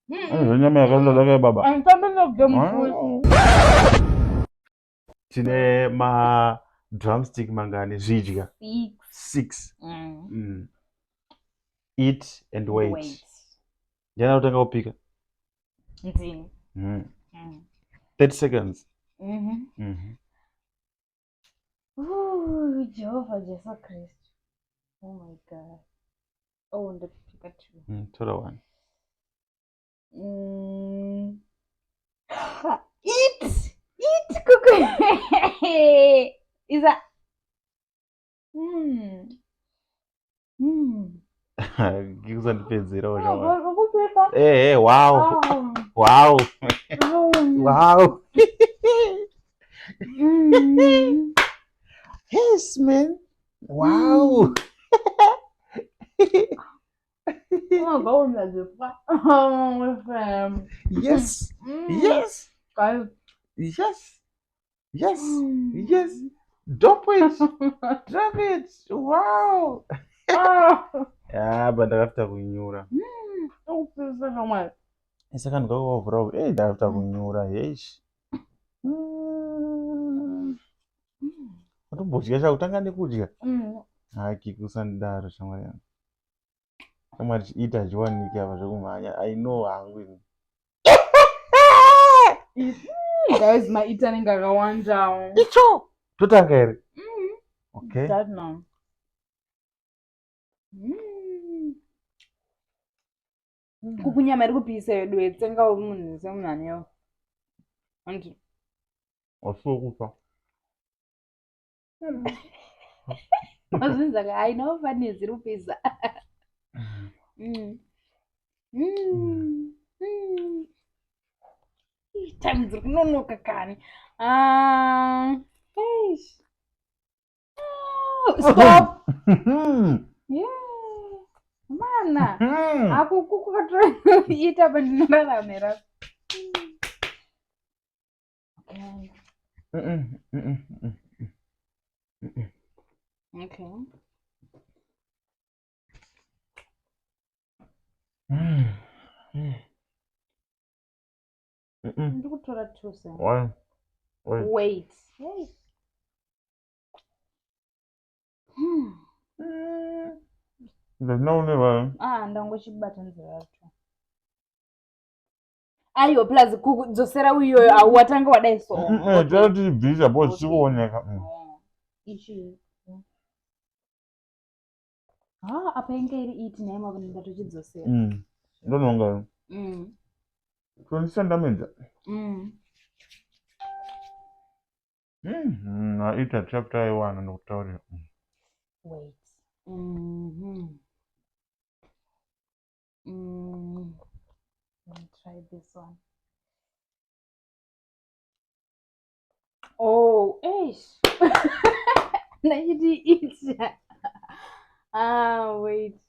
Nyama yakazodaka baba. Tine ma drumstick mangani zvidya? 6. Eat and wait. Ndiana kutanga kupika? 30 seconds. Jehovah Jesu Christ. Oh my God. Oh, ndapika too. Tora one. Eat kuku. Is that Kikuzandipedzera Oh, wacho. kukupepa. Wow. Wow. Wow. Yes, man. Wow. Oh, go on, oh, Yes. Yes. Yes. Yes. Yes. Drop it. Drop it. Wow. Ndakafta kunyura. Saka ndikakuvhura ndakafta kunyura. Yeshi. Watombodya chakutanga nekudya? Haki kusandidaro shamwari yangu. Shamwari chiita chiwanike apa zvekumhanya. I know hangu ini. Guys, maita nenga akawanda. Icho totanga here. Okay. Start now. Kukunyama iri kupisa yedu yetsenga munhu semunhanyewo. Anti. Wasukupa. Mazvinzi aka ainawo fani ziri kupisa. Time dziri kunonoka kani. Stop. Mana. Aku kukaita pandinoraramira. Okay. Ndikutora 2 seconds. Wait. There's no never. Ndangochibata nzira yacho. Aiyo plus kudzosera uyoyo watanga wadai so. Tati bvisa bo chikuoneka. Ichi. Apa inge iri iti naima kuti ndatochidzosera. Ndononga. Kundisandamedza. Ita chapter 1 ndokutaurira. Wait. Let me try this one. Oh, eish. Naiti itcha. Wait.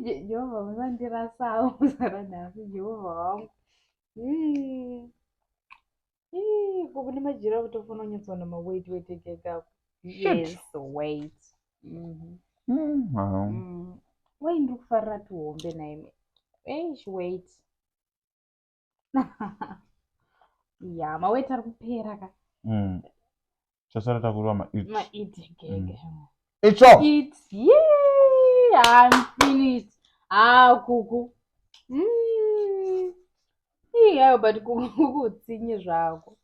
Jehovah, musandirasawo musaranhasi Jehovah wangu. Kune majira kutofuna unyatsoona mawait ekeka. Yes, wait. Wai ndiri kufarira tuhombe naime. Wait. Ya, mawait ari kupera ka. Chasara takurwa ma-eat. Ma-eat keke. It's all. Eat. Yay! I'm finished. Kuku. Hayo but kuku utsinye zvako.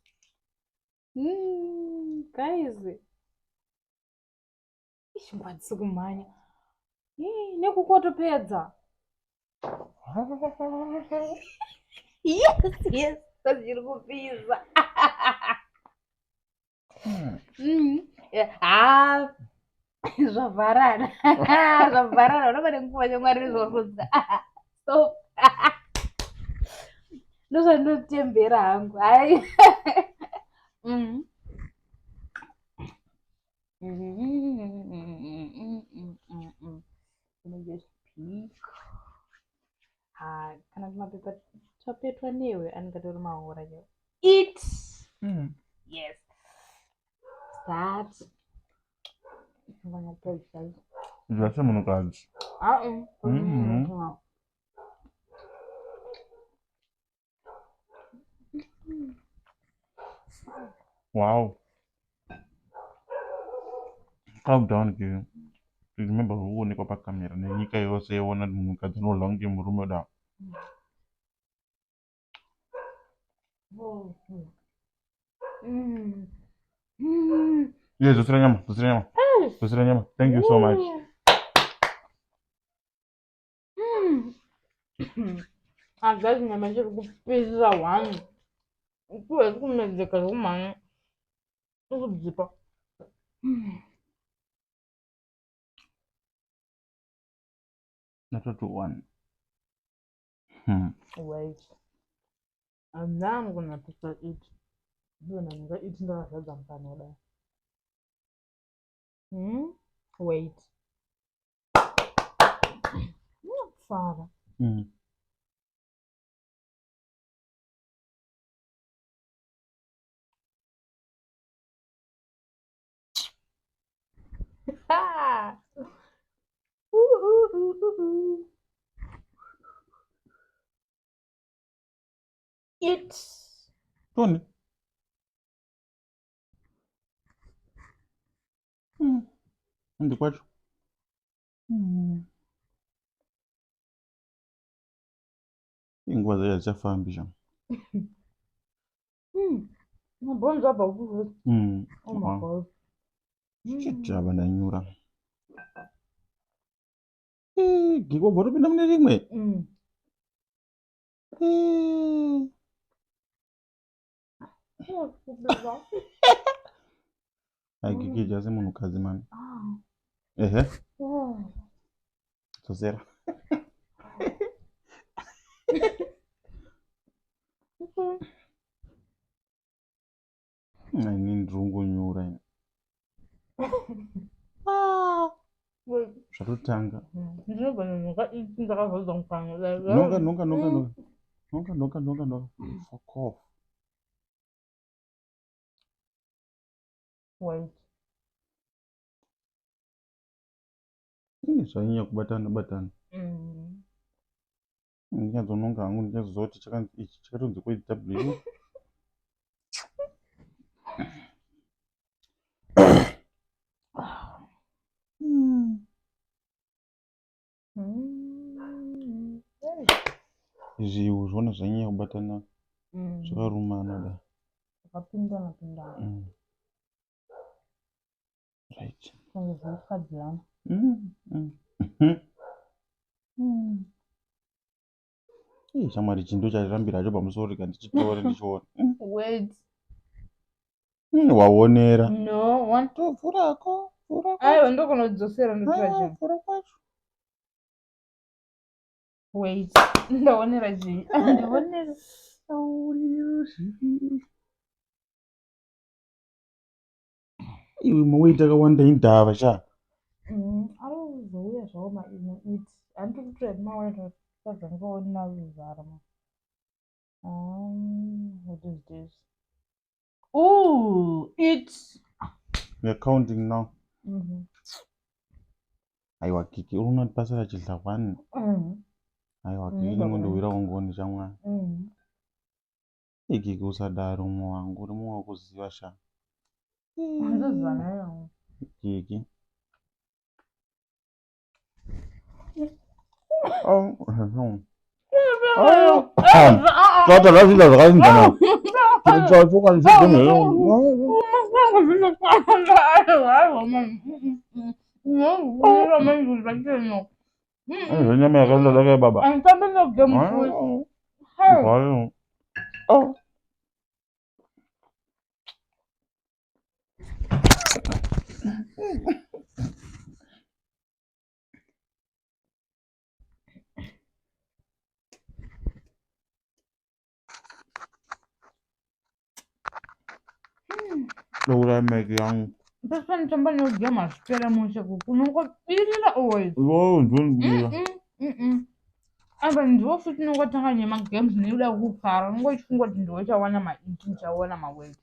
Guys. Ishingwadzi kumhanya. Nekuku watopedza. Yes. Zviri kupisa. Zvavharana. Unobata nguva chamwari zvorudza. Stop. Ndozvandinotembera hangu. Hai. Just peek. Kana mapepa tapetwa newe angatori mahora jo. Eat. Yes. Start. Zvase munhukadzi. Wow. Calm down, girl. Remember who only got back camera. Then you can say one of them because no longer murume da. Yes, Susranyama. Thank you so much. Guys, nyama chiri kupisa one. Ukuwe kumedzeka kumanya. Ukudzipa. Not to one. Wait. And now I'm gonna prefer it. Then I'm gonna eat the rest of the Wait. Not father. Ha! It. Tony. Ndi kwacho. Inguva zvayo hadzifambi sha. Mabonzo apa ukuve. Oh my god. Chitava ndanyura. Giko bora kupinda mune rimwe. Gigi jase munhukadzi mani. Ehe. Tozera. Ini ndirongonyura ini. Zvatotanga. Nonga. Fuck off. Wait. Ini zvanyanya kubatana. Ndinyanzononga hangu ndinyazoziva kuti chakanzi ichi chakatonzi kwei W. Zviwu zvona zvanyanya kubatana zvakarumana da. Zvakapindana. Right. Zvakadzirana. Shamwari chindo charirambira hacho pamusoro rika ndichitora ndichiona. Wait. Waonera. No, one. Vhurako. Aiwa ndokunodzosera ndotsvacha. Vhura kwacho. Wait. Ndaonera chii? Ndaonera. Iwe mawaita akawanda indava sha. Arikuzouya zvawo maiti. Handiri kutoita mawaita sezvangoona ruzara ma. What is this? Ooh, it's. We're counting now. Aiwa Kiki, unotipasira chidlakwani. Aiwa Kiki, ndingondowira wongoni shamwari. Kiki usadaro umwe wangu, uri mumwe wekuziva sha. Handizanayo. Kiki. Tata lazida zvakainzana. Tsoka ndichigona. Nyama yakazada kai baba. Laura Meg Young. That's when somebody knows Gamma, Stella Monsaku, Unoko, always. Oh, don't be. Aba ndiwo futhi nokwatanganya ama-games nila kuphara ngokuthi ndiwo chawana ma-eating chawana ma-weight.